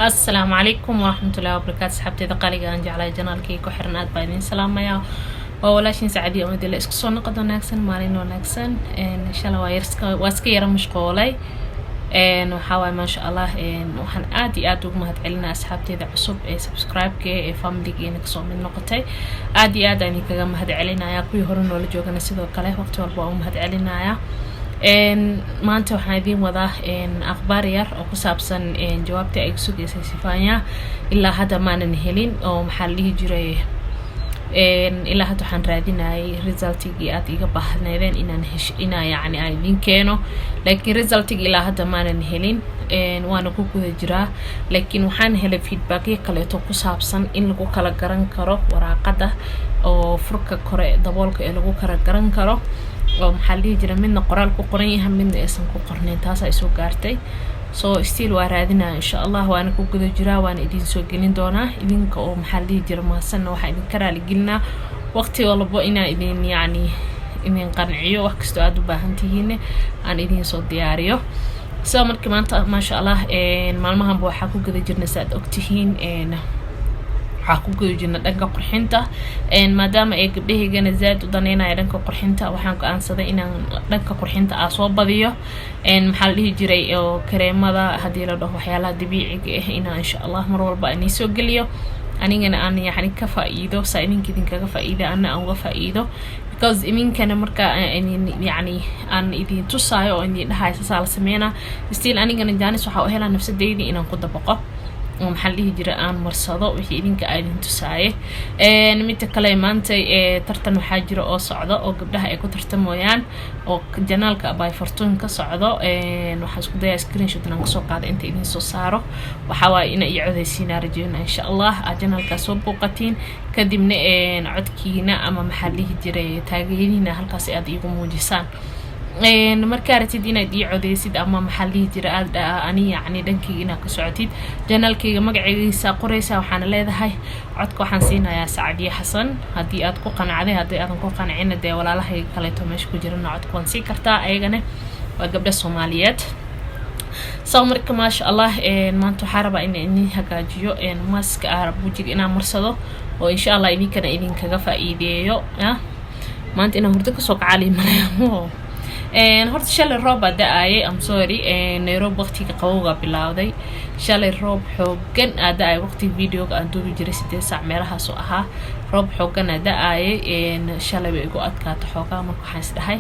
السلام عليكم ورحمة الله وبركاته. صحبتي دقاليga aan jeclay janaalkii ku xirnaad baa idin salaamaya oo walaashin saacadii oo idil isku soo noqdo wanaagsan maalin wanaagsan insha Allah waa iska yara mashquulay waxa waay ma sha Allah waxaan aad iyo aad ugu mahadcelinaa asxaabteeda cusub ee subscribe-ka ee family-geena ka soo mid noqotay aad iyo aad aan kaga mahadcelinayaa kuwii hore noola joogana sidoo kale waqti walba oo mahadcelinayaa maanta waxaan idin wadaa akhbaar yar oo ku saabsan jawaabta ay sugaysay Sifanya ilaa hadda maanan helin oo maxaa la dhihi jiray ilaa hadda waxaan raadinayay resultigii aad iga baahnaydeen inaan yacni aan idin keeno laakiin resultigii ilaa hadda maanan helin waana ku guda jiraa laakiin waxaan helay feedbackyo kaleeto ku saabsan in lagu kala garan karo waraaqada oo furka kore daboolka ee lagu kala garan karo oo maxaa la dhihi jiray midna qoraal ku qoran yahay midna aysan ku qornayn taas ay soo gaartay so still waa raadinaa insha Allah waana ku guda jiraa waana idin soo gelin doonaa idinka oo maxaa la dhihi jiray maasan waxa idin ka raali gelinaa waqti walba inaan idin yacni idin qanciyo wax kasto aad u baahan tihiin aan idin soo diyaariyo so markii maanta ma sha Allah maalmahan waxaa ku guda jirnaa saad ogtihiin waxaa ku guda jirnaa dhanka qurxinta maadaama ay gabdhaheygana zaad u daneynaya dhanka qurxinta waxaan go'aansaday inaan dhanka qurxinta soo badiyo maxaa la dhihi jiray oo kareemada haddii la dhaho waxyaalaha dabiiciga ah inaan insha Allah mar walba aan soo geliyo anigana aan yacni ka faa'iido saa idinkaga faa'iido ana aan uga faa'iido because idinkana marka yacni aan idin tusaayo oo idin dhahaysa saa la sameynaa still anigana jaanis waxaa u helaa nafsadeydii inaan ku dabaqo maxaa la dhihi jiray aan marsado wixii idinka idin tusaaye midda kale maanta tartan waxaa jira oo socdo oo gabdhaha ay ku tartamayaan oo janaalka Abay Fortune ka socdo waxaan isku dayaa screenshot inaan kasoo qaado inta idin soo saaro waxa waay in ay codeysiin rajayna insha Allah janaalka soo booqatiin kadibna codkiina ama maxaa la dhihi jiray taageeriina halkaas aad iigu muujisaan markaa ratid inaad ii codeysid ama maxaa la dhihi jiray aad ani yacni dhankayga inaad ka socotid janaalkayga magaciisa qoraysa waxaana leedahay codka waxaan siinayaa Sacdiye Xasan haddii aad ku qanacday haddii aadan ku qancin dee walaalahayga kaleeto meesha ku jirana codka waan sii kartaa ayagana waa gabdha Soomaaliyeed soo marka ma sha Allah maanta waxaan rabaa in idin hagaajiyo mask arab wajiga inaan marsado oo insha Allah idinkana idinkaga faa'iideeyo maanta inaan hurdo ka soo kacali malayo horta shalay roob da'ay I'm sorry Nairobi waqtiga qabowga bilowday shalay roob xoogan da'ay waqtiga videoga aan duubi jiray 8 saac meelahaas oo ahaa roob xoogan da'ay shalay way igu adkaato xoogaa marka waxaan isdhahay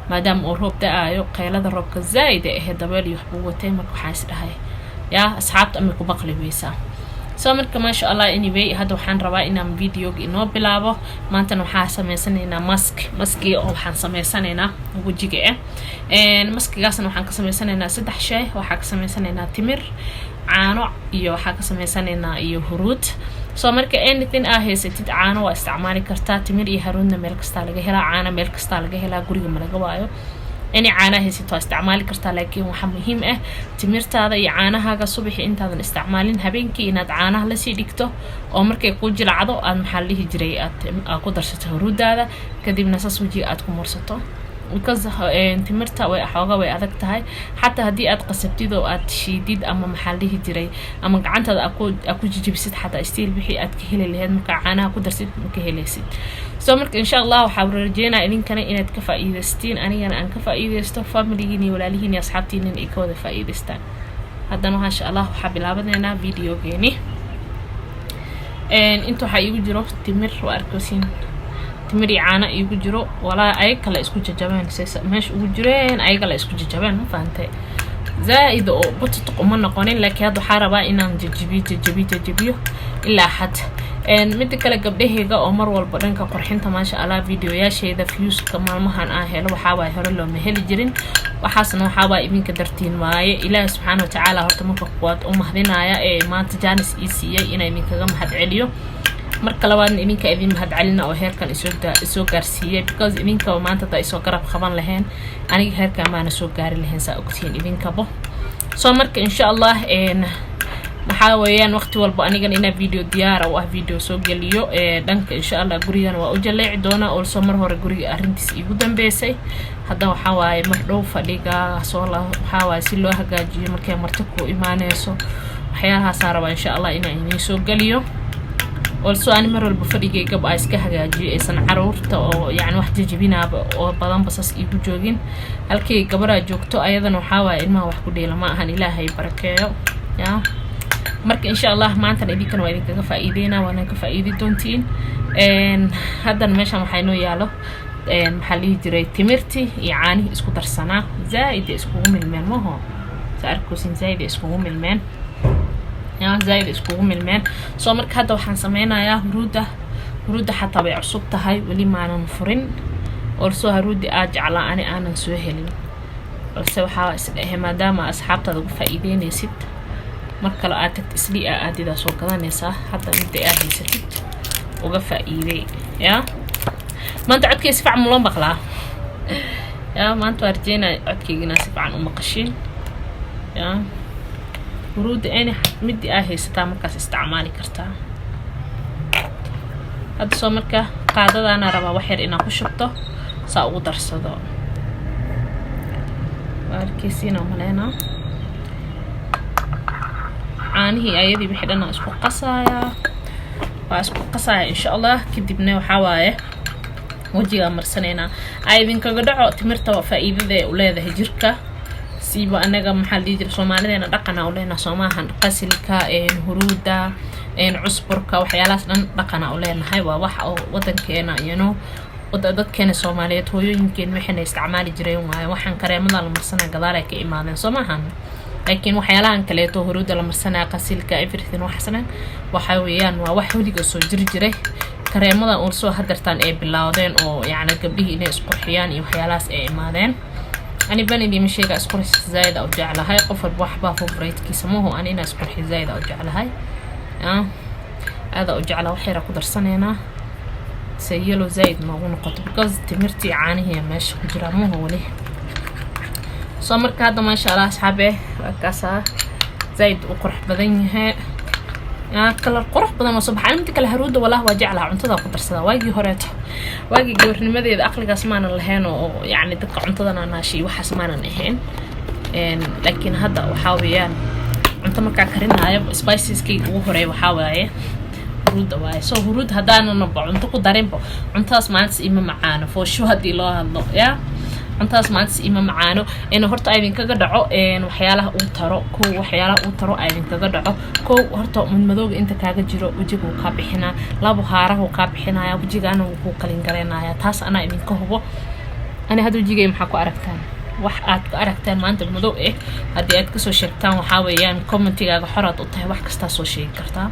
maadaama uu roob da'ayo qaylada roobka zaid ah dabeel iyo waxbuu watay marka waxaan isdhahay yaa asxaabta ama ku baqli weysaa soo marka ma sha Allah anyway hadda waxaan rabaa inaan videoga inoo bilaabo maanta waxaan sameysanaynaa maski oo waxaan sameysanaynaa wajiga maskigaasna waxaan ka sameysanaynaa 3 shay waxaan ka sameysanaynaa timir caano iyo waxaan ka sameysanaynaa iyo huruud soo marka anything haysatid caano waa isticmaali kartaa timir iyo huruudna meel kasta laga helaa caano meel kasta laga helaa guriga ma laga waayo إني عاناه ستوا استعمالي كرتا لكن وحا مهم تمرت هذا يعاناها صبحي انت هذا استعمالين هبينكي إناد عاناه لسي ديكتو أو مركي يكون جل عضو أن محليه جريئات أقدر ستهرود هذا كذي بنساس وجيئاتكم مرسطو because تمرتها way xooga way adag tahay hatta hadii aad qasabtid oo aad shiidid ama maxallihi jiray ama gacantada aku jijibisid hatta still bixi aad ka heli lahayd marka caanaha ku darsid marka helaysid soo marka insha Allah waxa rajeynaa idinkana inaad ka faa'iideystiin anigana aan ka faa'iideysto family-giina iyo walaalihiina iyo asxaabtiina ay ka wada faa'iideystaan haddana insha Allah waxa bilaabadeena videogeeni inta waxa igu jiro timir waa arkaysiin timir caana igu jiro walaa ay kala isku jajabeen meesha ugu jireen ay kala isku jajabeen ma fahamtay zaid oo butto uma noqonin laakiin hadda waxaan rabaa inaan jajabiyo ilaa had mid kale gabdhaheega oo mar walba dhanka qurxinta ma sha Allah videoyaasheeda views-ka maalmahan helo waxa way hore loo maheli jirin waxaasna waxa way idinka dartiin waaye Ilaahay subhanahu wa ta'ala horta marka quwad u mahdinaya maanta jaanis siiyay inay idinkaga mahad celiyo marka labaad idinka idin mahad celina oo heerkan isoo gaarsiiyay because idinka maanta taa isoo garab qaban lahayn aniga heerkan maana soo gaari lahayn saa ogtiin idinkaba soo marka insha Allah maxaa weeyaan waqti walba anigana ina video diyaar oo video soo geliyo dhanka insha Allah gurigana waa u jaleeci doona oo soo mar hore guriga arintiis igu dambeysay hadda waxa waaye mar dhow fadhiga soo la waxa waaye si loo hagaajiyo markay marti ku iimaanayso waxyaalahaas raba insha Allah inaan idin soo galiyo also aan mar walba fadhigayga ba iska hagaajiyo aysan caruurta oo yani wax jajabinaaba oo badan basas igu joogin halkii gabadha joogto ayadana waxa waa ilmaha wax ku dheela ma ahan Ilaahay barakeeyo ya marka insha Allah maanta idinkan waa idinkaga faa'iideena waana ka faa'iidi doontiin hadan meeshan waxay noo yaalo maxaa la jiray timirti iyo caani isku darsanaa zaid iskugu milmeen maho saarkuusin zaid iskugu milmeen ya zaid iskugu milmeen soo marka hadda waxaan sameynayaa huruuda xataa bay cusub tahay wali maanan furin also huruudi aad jeclaa ani aanan soo helin balse waxa isdhahay maadaama asxaabtada ugu faa'iideynaysid marka la aad tagtid isli aadida soo gadanaysaa hadda mid ay haysatid uga faa'iiday ya maanta codkay si fiican loo maqlaa ya maanta arjayna codkaygina si fiican u maqashin ya huruuda ani mid ay haysataa markaas isticmaali kartaa hadda soo marka qaadadana raba wax yar inaan ku shubto saa ugu darsado warkiisina maleena caanihii ayadii wixii dhan isku qasaya insha Allah kadibna waxa waaye wajiga marsanayna ay idinkaga dhaco timirta waa faa'iidada u leedahay jirka siiba anaga maxaa la jira Soomaaliyeena dhaqana u leenahay Soomahan qasilka huruuda cusburka waxyaalahaas dhan dhaqana u leenahay waa wax oo wadankeena dadkeena Soomaaliyeed hooyooyinkeen waxay isticmaali jireen waxaan kareemada la marsanaa gadaal ay ka imaadeen Soomahan laakiin waxyaalahan kale oo huruuda la marsanaa qasilka everything waxaasna waxa weeyaan waa wax waliga soo jiray kareemada oo soo hadartaan ay bilaawdeen oo yaani gabdhihii inay isqurxiyaan iyo waxyaalahaas ay imaadeen ani bani dii mashayga isqurxis zaid oo jeclahay qof walba waxba favorite kiisa ma ana ina isqurxis zaid oo jeclahay aada oo jeclaa waxay ra ku darsaneena sayelo zaid ma ugu noqoto because timirti caanihi meesha ku jira ma wali soo marka hadda ma sha Allah asxaabe kaasa zaid u qurux badan yahay kala qurux badan oo subax inta kala haruuda walaah waa jeclaa cuntada ku darsada waagii horeeto waagii gabarnimadeeda aqligaas ma aan lahayn oo yaani dadka cuntadana naashi waxaas ma aan ahayn laakiin hadda waxa weeyaan cunto marka karinaayo spiceski ugu horeey waxa waaye huruuda waaye soo huruud hadaana cunto ku darinbo cuntaas maanta ima macaano foosho hadii loo hadlo ya cuntaas maanta ima macaano horta ay idinkaga dhaco waxyaalaha uu taro ay idinkaga dhaco horta madmadowga inta kaaga jiro wajiga uu ka bixinaa labo haaraha uu ka bixinaya wajigana uu ku qalin gareynaya taas ana idinka hubo ana hadda wajigay maxaa ku aragtaan wax aad ka aragtaan maanta madow hadii aad ka soo sheegtaan waxa weeyaan commentigaaga xoraad u tahay wax kasta soo sheegi kartaa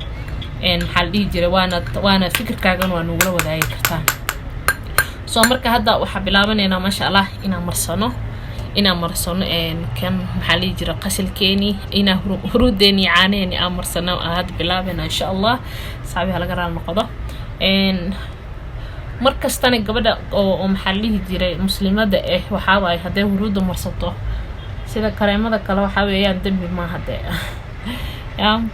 maxaa la dhihi jiray waana fikirkaaga waa nugula wadaagi kartaa soo marka hadda waxa bilaabanayna ma sha Allah inaan marsano kan maxaa la jira qasilkeeni ina huruudeeni caaneen aan marsano aad bilaabana insha Allah saabiha laga raal noqdo markastana gabadha oo maxaa la jiray muslimada waxa waay haday huruuda marsato sida kareemada kale waxa weeyaan dambi ma hadee ya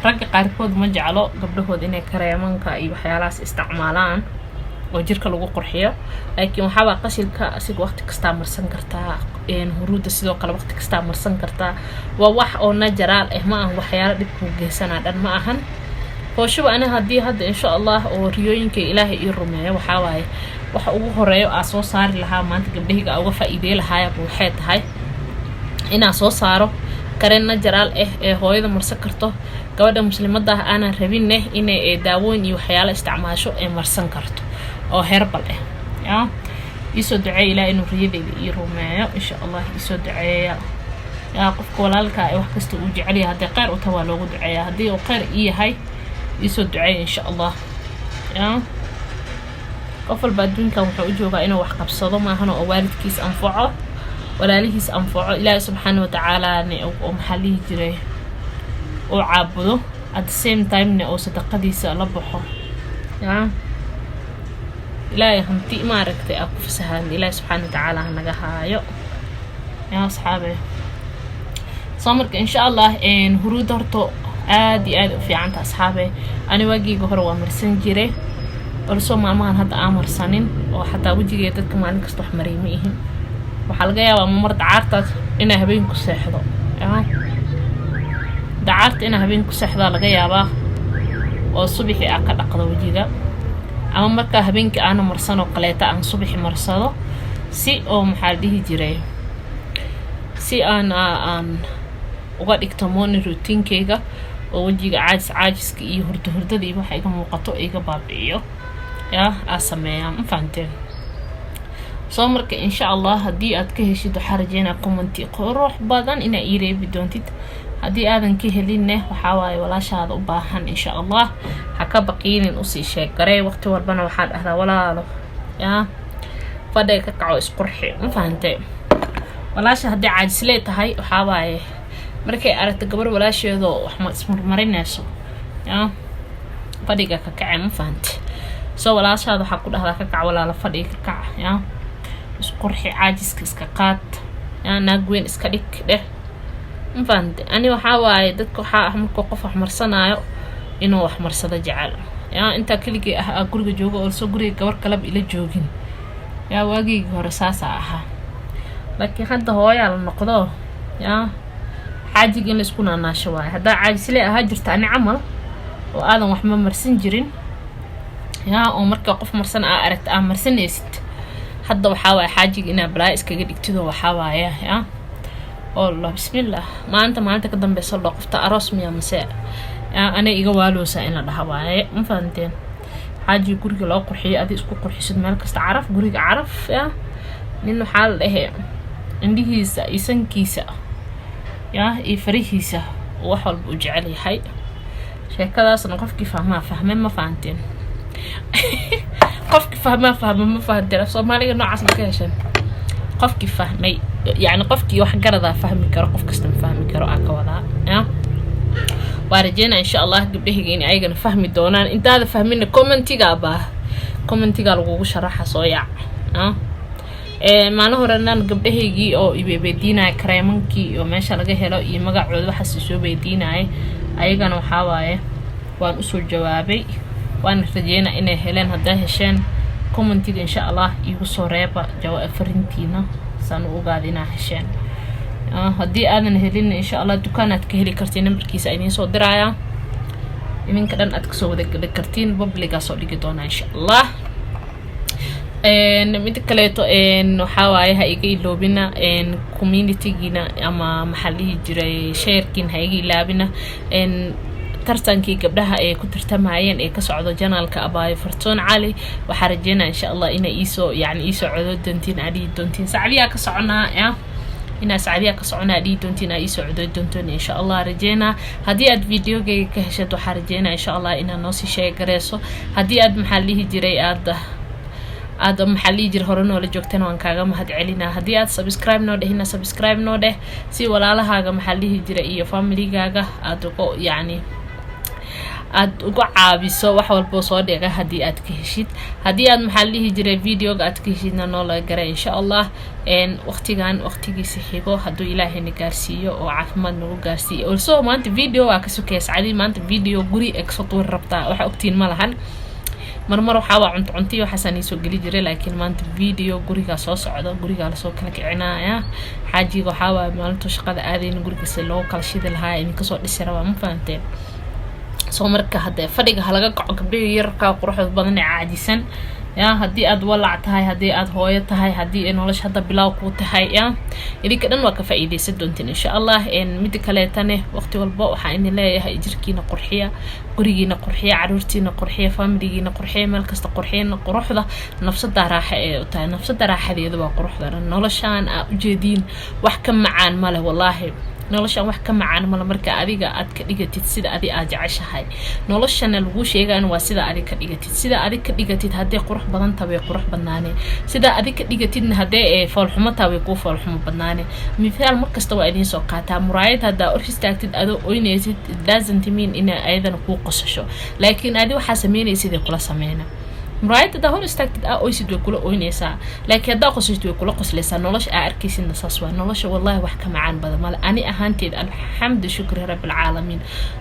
ragga qaarkood ma jeclo gabdhahood inay kareemanka iyo waxyaalahaas isticmaalaan oo jirka lagu qurxiyo laakiin waxa waa qasilka asiga waqti kasta marsan kartaa huruuda sidoo kale waqti kasta marsan kartaa waa wax oo natural ma aha waxyaalo dib ku geysana dhan ma ahan foosho ana hadii hadda insha Allah oo riyooyinka Ilaahay iyo rumeeyo waxa waaye waxa ugu horeeyo soo saari lahaa maanta gabdhahiga uga faa'iideey lahaaya waxay tahay inaan soo saaro kareen natural hooyada marsan karto gabadha muslimada ana rabin inay daawooyin iyo waxyaalo isticmaasho marsan karto oo herbal ya isoo duceey Ilaahay inuu riyadeyda iyo rumeeyo insha Allah isoo duceeya ya qofka walaalka wax kasta uu jecel yahay hadii qeyr u tawa loogu duceeyaa hadii uu qeyr yahay isoo duceey insha Allah ya qof walba adduunka wuxuu u joogaa inuu wax qabsado ma ahan oo waalidkiis anfaco walaalihiis anfaco Ilaahay subhanahu wa ta'ala oo maxalli jiray oo caabudo at the same time oo sadaqadiisa la baxo ya إلهي همتي ما ركتي أكو فسهان إلهي سبحانه وتعالى نجاهايو يا أصحابي صامرك إن شاء الله إن هرود هرتو آدي في عند أصحابي أنا واجي جهر ومرسن جري ورسو ما هذا أمر سنين وحتى وجي جدك ما نك استح مريميهم وحلقة يا ومرت عارتك إنها بينكم ساحضة dacarta ina habeen ku seexdaa laga yaabaa oo subaxii aan ka dhaqdo wajiga ama marka habeenkii aan marsano qaleeta aan subaxii marsado si oo maxaa dhihi jiray si aan uga dhigto morning routine-kayga oo wajiga caajiska iyo hurdada iyo waxa iga muuqato iga baabi'iyo aa sameeyaa ma fahanteen soo marka insha Allah haddii aad ka heshid waxaa rajeynaa commenti qurux badan inaa ii reebi doontid haddii aadan ka helinne waxaa waaye walaashaada u baahan insha Allah ha ka baqiinin usii sheeg garee waqti walbana waxaa dhahdaa walaalo fadhiga ka kaco isqurxi ma fahantay walaasha haddii caajislee tahay waxaa waaye markay aragto gabar walaasheedoo wax ma ismarmarinayso fadhiga ka kace ma fahantay soo walaashaada waxaa ku dhahdaa ka kac walaalo fadhiga ka kac isqurxi caajiska iska qaad naag weyn iska dhig dheh ma fahantay ani waxaa waaye dadka waxaa markuu qof wax marsanaayo inuu wax marsado jecel intaa keligii guriga joogo oo soo guriga gabar kaleba ila joogin waagigii hore saasaa ahaa laakiin hadda hooyaa la noqdo xaajiga in la isku naanaasho waaye haddaa caajislee ahaa jirta ani camal oo aadan wax ma marsan jirin oo marka qof marsan aragta marsanaysid hadda waxaa waaye xaajiga inaa balaa iskaga dhigtido waxaa waaye oo la bismillah maanta ka dambeysa loo qofta aroos miya mase ana iga waaloosa in la dhaha waaye ma fahanteen xaaji guriga loo qurxiyo adii isku qurxisid meel kasta caraf guriga caraf nin waxaa la dhahe indhihiisa iyo sankiisa iyo farihiisa wax walba u jecel yahay sheekadaasna qofkii fahmay ma fahanteen qofkii fahmay ma fahanteen Soomaaliga noocaas ma ka heshan qofkii fahmay يعني qofkii wax garada fahmi karo qof kasta fahmi karo ka wadaa waarajeyna insha Allah gabdhahiga in ayagana fahmi doonaan intaada fahmina commentiga lagu sharaxa soo yaac maana horanaan gabdhahaygii oo ibeediinay kareemankii iyo meesha laga helo iyo magacooda waxa soo beediinay ayagana waxa waaye waan u soo jawaabay waan rajeynaa inay heleen hadaa hesheen commentiga insha Allah igu soo reeba jawaab farintiina saan u ogaadina hesheen haddii aadan helin insha Allah dukaanaad ka heli kartiin nambarkiisa idin soo diraya idinka dhan aad ka soo wada gali kartiin publiga soo dhigi doona insha Allah mid kaleeto waxa waaye ha iga iloobina community-gina ama maxallihi jiray sharekin ha iga ilaabina tartankii gabdhaha ee ku tartamayeen ee ka socdo janaalka Abaayo Fartuun Cali waxa rajeynaa insha Allah inay iisoo codo doontiin adii doontiin Sacdiya ka soconaa ina Sacdiya ka soconaa adii doontiin ay soo codo doontiin insha Allah rajeynaa haddii aad videogayga ka heshad waxa rajeynaa insha Allah inaa noo sii sheeg gareyso haddii aad maxallihi jiray aad maxallihi jir hore noola joogteen waan kaaga mahad celinaa haddii aad subscribe noo dhehina subscribe noo dheh si walaalahaaga maxallihi jira iyo family-gaaga aad ugu aad ugu caabiso wax walba soo dhiga haddii aad ka heshid haddii aad maxallihi jiray videoga aad ka heshidna noo la garay insha Allah waqtigiisa xigo hadduu Ilaahay na gaarsiiyo oo caafimaad nagu gaarsiiyo also maanta video waa ka sokay Sacdi maanta video guri exotor rabtaa waxa ogtiin ma lahan marmar waxa waa cuntiyo xasan soo gali jiray laakiin maanta video guriga soo socdo guriga la soo kala kicinaya xaajiga waxa waa maalinta shaqada aadayna guriga si loo kala shidi lahaa in ka soo dhisi rabaa ma fahanteen soo marka hadda fadhiga halaga kaco gabdhaha yarka quruxda badan ee caajisan haddii aad walaac tahay haddii aad hooyo tahay haddii nolosha hadda bilaaw ku tahay idinka dhan waa ka faa'iideysan doontiin insha Allah mid kale tane waqti walba waxa in leeyahay jirkiina qurxiya gurigiina qurxiya caruurtiina qurxiya family-giina qurxiya meel kasta qurxiyana quruxda nafsada raaxa ee u tahay nafsada raaxadeedu waa quruxda noloshaan u jeedin wax ka macaan male wallahi noloshan wax ka macaan mala marka adiga aad ka dhigatid sida adiga aad jeceshahay noloshana lagu sheegaan waa sida adiga ka dhigatid sida adiga ka dhigatid hadii qurux badan tahay qurux badnaane sida adiga ka dhigatidna hadii foolxumo tahay ku foolxumo badnaane midaal markasta waa idin soo qaataa muraayad hada orfistaagtid adoo oynaysid doesn't mean in aydan ku qosasho laakiin adiga waxa sameynaysid kula sameeyna muraayad hada hor istaagtid oysid way kula oynaysaa laakiin hada qosaysid way kula qoslaysaa nolosha arkaysid saas waa nolosha wallahi wax ka macaan badan mal ani ahaanteed alxamdu shukri rabbil alamin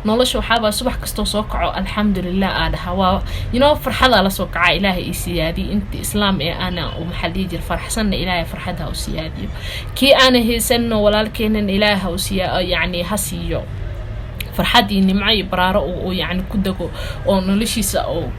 nolosha waxa subax kasto soo kaco alxamdulillah aadaha waa farxada la soo kaca ilaahay isiyaadi inta islaam ee ana oo maxalli jir farxsan ilaahay farxada u siyaadiyo ki ana heesan walaalkeenan ilaahay u siyaa yani hasiyo فرحة نمعي برارة ويعني كدقو ونلشي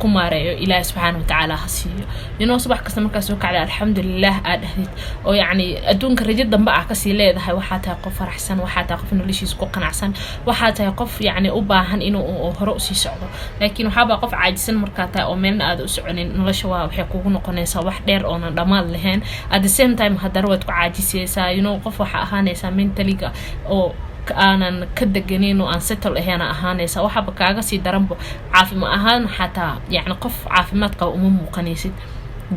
كمارة إله سبحانه وتعالى هسيه إنه صباح كسر مركزوك على الحمد لله أدهت ويعني أدون كرجل ضمبع كسي ليه ده وحاتها قف أحسن وحاتها قف نلشي سكوقنا أحسن وحاتها قف يعني أباهن إنه هرؤسي صعبه لكن وحابة قف عاجسن مركاتها ومن أدو سعني نلشوا وحكوكو نقنيسا wax dheer oo aan dhamaan lahayn at the same time hadarwad ku caajisaysaa qof waxa ahaanaysa mentaliga oo aanan ka deganeyn oo aan settle ahayn ahaanaysa waxba kaaga sii daranbo caafimaad ahaan xataa yani qof caafimaad qaba uma muuqanaysid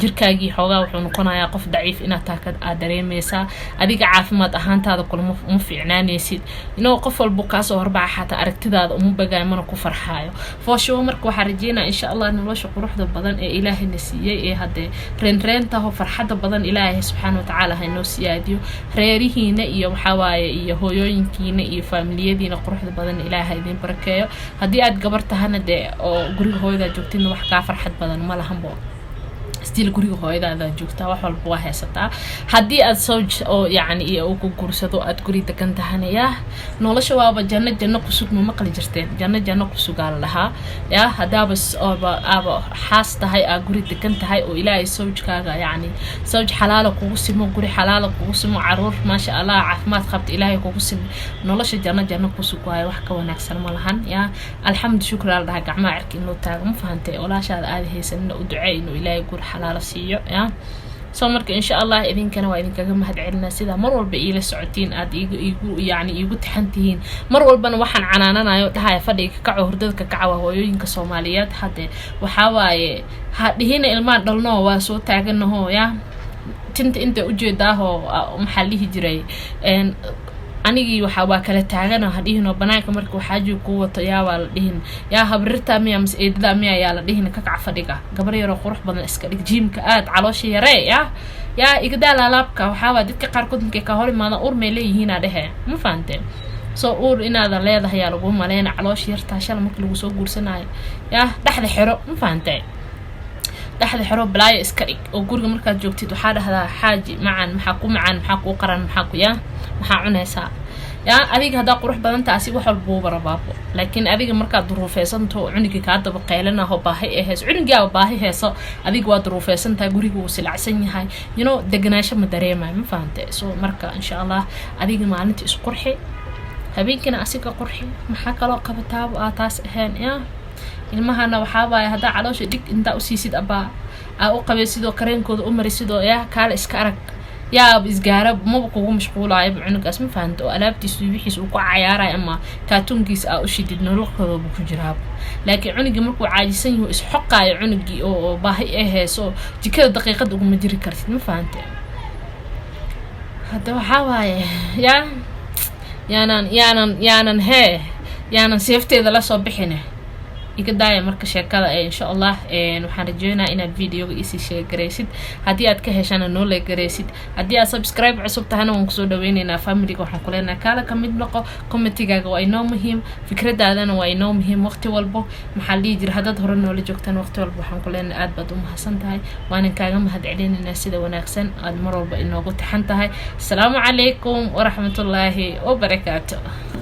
jirkaagii xoogaa wuxuu noqonayaa qof daciif inaad taakad aad dareemaysaa adiga caafimaad ahaantaada kulma uma fiicnaanaysid qof walba ka soo horbaxa xataa aragtidaada uma bagaay mana ku farxaayo foosho marka waxa rajeynaa insha Allah nolosha quruxda badan ee Ilaahay na siiyay ee hadee reenta farxada badan Ilaahay subhanahu wa ta'ala ha inoo siyaadiyo reerihiina iyo waxa waaye iyo hooyooyinkiina iyo familiyadiina quruxda badan Ilaahay idin barakeeyo hadii aad gabar tahana oo guriga hooyada joogtiin wax ka farxad badan ma lahanbo still guriga hooyadaada joogtaa wax walba waa haysataa hadii aad soo yani iyo ku guursado aad guri degan tahanaya nolosha waaba janno kusug ma maqli jirteen janno kusugaal lahaa ya hadaaba aba xaas tahay aad guri degan tahay oo Ilaahay sawjkaaga yani sawj xalaal kugu simo guri xalaal kugu simo caruur ma sha Allah caafimaad qabta Ilaahay kugu simo nolosha janno kusug waay wax ka wanaagsan ma lahan ya alxamdu shukran Allah gacmaa cirkin loo taago ma fahantay walaashaada aad haysan u duceeyno Ilaahay gur حلال سيو يا سو marka insha Allah idinkana waa idinkaga mahad celinaa sida mar walba ila socotiin aad igu taxantihiin mar walbana waxaan canaananayo dhahay fadhiga kaco hurdadka kacawa hooyooyinka Soomaaliyeed hadee waxa waaye ha dhihina ilmaan dhalno waa soo taaganaho ya tinta inta u jeedaaho maxallihi jiray anigi waxa waa kala taagana hadhiino banaanka marka waxa joogo ku wato yaa waa la dhihin yaa habrirta miya mas eedada miya yaa la dhihin ka kac fadhiga gabar yar oo qurux badan iska dhig jiimka aad caloosha yaree yaa igdaal alaabka waxa waa dadka qaar kood markay ka hor imaadaan ur meel leeyihiin dhahe ma fahanteen soo ur inaad leedahay yaa lagu maleena caloosha yarta shal markii lagu soo guursanayo yaa dhaxda xiro ma fahanteen dhaxda xiro balaayo iska dhig oo guriga markaad joogtid waxa dhahdaa xaaji maxaa ku qaran maxaa ku yaa maxaa cunaysaa ya adiga hada qurux badan taasi wax walba barabaabo laakiin adiga markaad duruufeysanto cuniga ka daba qeylanaho baahi ahays cuniga baahi heeso adiga waa duruufeysantaa guriga uu silacsan yahay deganaasho ma dareemayo ma fahantay soo marka insha Allah adiga maalinta is qurxi habeenkina asiga qurxi maxaa kala qabataa taas ahaan ya ilmahana waxa waay hada caloosha dig inta u siisid aba u qabeysido kareenkooda u marisido ya kala iska arag يا إسقارب ما بقوه مشغول عيب عنك اسم فهمت وقلبتي سويبيحيس وقع عيارة أما كاتونكيس أو شديد نروخه بكجراب لكن عنق مركو عاجسين هو إسحقا عنقي أو باهي إيه سو دي كده دقيقة وقوم مديري كرتي ما فهمت هذا حواي يا نان سيفتي إذا لا صبحنا ikadaaya marka sheekada insha Allah waxaan rajeyna inaad videoga isi share gareysid hadii aad ka heshana noo la gareysid hadii aad subscribe cusub tahana waan ku soo dhaweyneynaa family-ga waxaan ku leenahay kala ka mid noqo comment-gaaga waa inoo muhiim fikradaadana waa inoo muhiim waqti walba maxaa lii jira hadad hore noola joogtaan waqti walba waxaan ku leenahay aad baad u mahadsan tahay waan kaaga mahad celinayna sida wanaagsan aad mar walba inoogu taxan tahay assalaamu calaykum wa rahmatullaahi wa barakaatuh